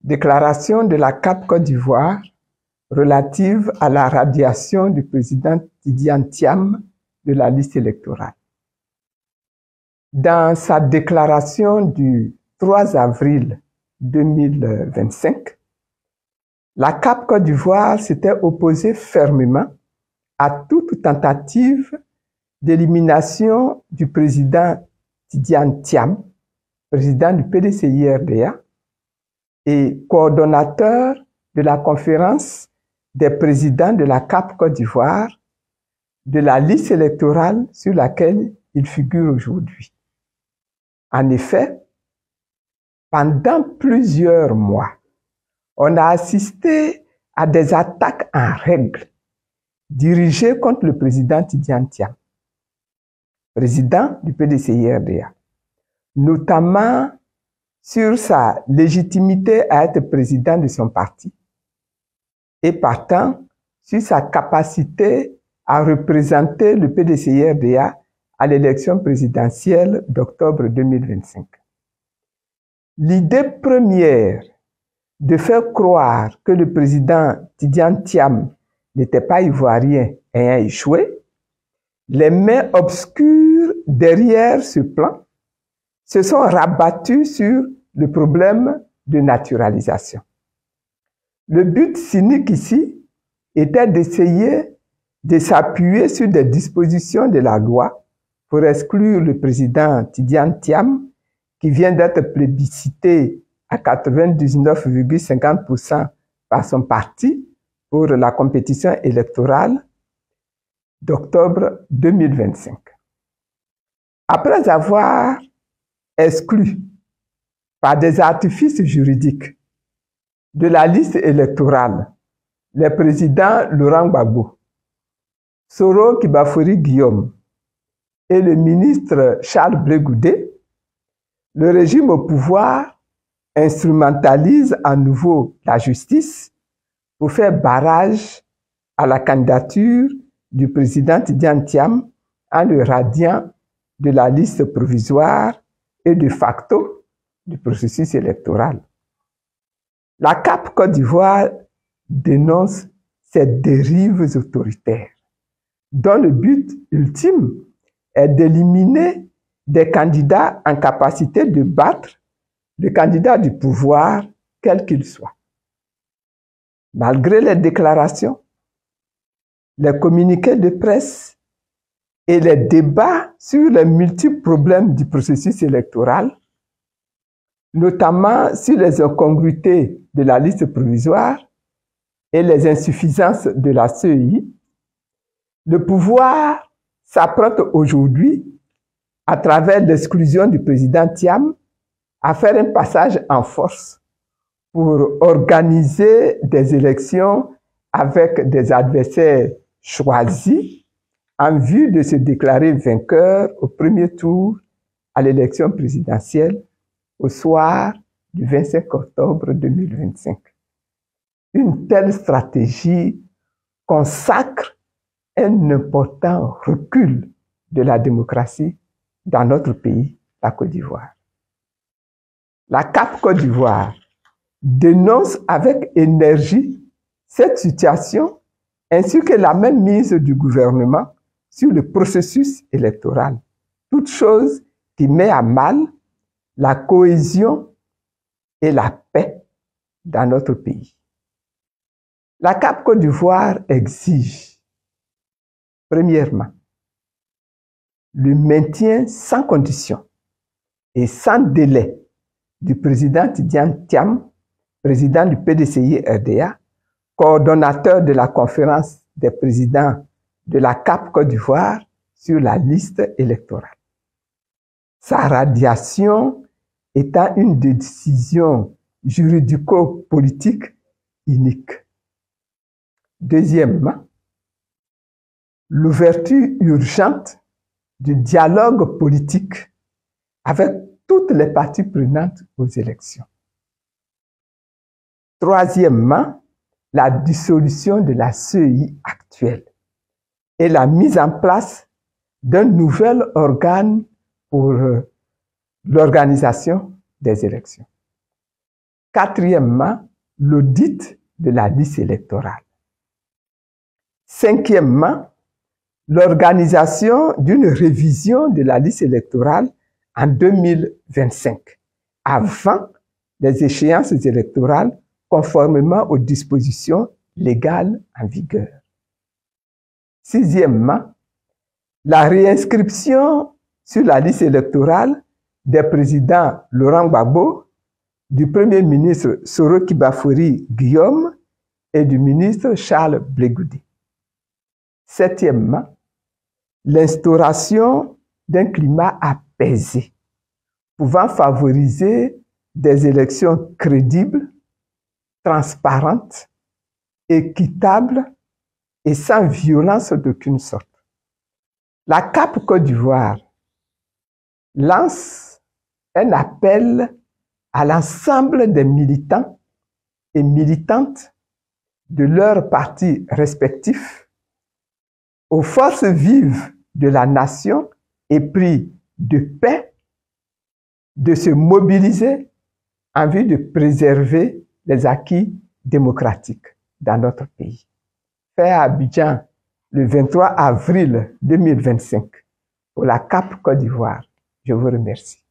Déclaration de la CAP Côte d'Ivoire relative à la radiation du président Tidiane Thiam de la liste électorale. Dans sa déclaration du 3 avril 2025, la CAP Côte d'Ivoire s'était opposée fermement à toute tentative d'élimination du président Tidiane Thiam, président du PDCI-RDA et coordonnateur de la conférence des présidents de la CAP Côte d'Ivoire, de la liste électorale sur laquelle il figure aujourd'hui. En effet, pendant plusieurs mois, on a assisté à des attaques en règle dirigées contre le président Tidiane Thiam, président du PDCI-RDA, notamment sur sa légitimité à être président de son parti et partant sur sa capacité à représenter le PDCI-RDA à l'élection présidentielle d'octobre 2025. L'idée première de faire croire que le président Tidiane Thiam n'était pas ivoirien ayant échoué, les mains obscures derrière ce plan se sont rabattues sur le problème de naturalisation. Le but cynique ici était d'essayer de s'appuyer sur des dispositions de la loi pour exclure le président Tidiane Thiam, qui vient d'être plébiscité à 99,50% par son parti pour la compétition électorale d'octobre 2025. Après avoir exclu par des artifices juridiques de la liste électorale les présidents Laurent Gbagbo, Soro Kibafori Guillaume et le ministre Charles Blé Goudé, le régime au pouvoir instrumentalise à nouveau la justice pour faire barrage à la candidature du président Tidiane Thiam en le radiant de la liste provisoire et de facto du processus électoral. La CAP Côte d'Ivoire dénonce ces dérives autoritaires, dont le but ultime est d'éliminer des candidats en capacité de battre le candidat du pouvoir, quel qu'il soit. Malgré les déclarations, les communiqués de presse et les débats sur les multiples problèmes du processus électoral, notamment sur les incongruités de la liste provisoire et les insuffisances de la CEI, le pouvoir s'apprête aujourd'hui, à travers l'exclusion du président Thiam, à faire un passage en force pour organiser des élections avec des adversaires choisis en vue de se déclarer vainqueur au premier tour à l'élection présidentielle au soir du 25 octobre 2025. Une telle stratégie consacre un important recul de la démocratie dans notre pays, la Côte d'Ivoire. La CAP Côte d'Ivoire dénonce avec énergie cette situation ainsi que la mainmise du gouvernement sur le processus électoral, toute chose qui met à mal la cohésion et la paix dans notre pays. La CAP Côte d'Ivoire exige, premièrement, le maintien sans condition et sans délai du président Tidiane Thiam, président du PDCI-RDA, coordonnateur de la conférence des présidents de la CAP Côte d'Ivoire sur la liste électorale. Sa radiation étant une décision juridico-politique unique. Deuxièmement, l'ouverture urgente du dialogue politique avec toutes les parties prenantes aux élections. Troisièmement, la dissolution de la CEI actuelle et la mise en place d'un nouvel organe pour l'organisation des élections. Quatrièmement, l'audit de la liste électorale. Cinquièmement, l'organisation d'une révision de la liste électorale en 2025, avant les échéances électorales conformément aux dispositions légales en vigueur. Sixièmement, la réinscription sur la liste électorale des présidents Laurent Gbagbo, du Premier ministre Soro Kibafori Guillaume et du ministre Charles Blegoudi. Septièmement, l'instauration d'un climat apaisé, pouvant favoriser des élections crédibles, transparentes, équitables et sans violence d'aucune sorte. La CAP Côte d'Ivoire lance un appel à l'ensemble des militants et militantes de leurs partis respectifs, aux forces vives de la nation épris de paix, de se mobiliser en vue de préserver les acquis démocratiques dans notre pays. Fait à Abidjan le 23 avril 2025 pour la CAP Côte d'Ivoire. Je vous remercie.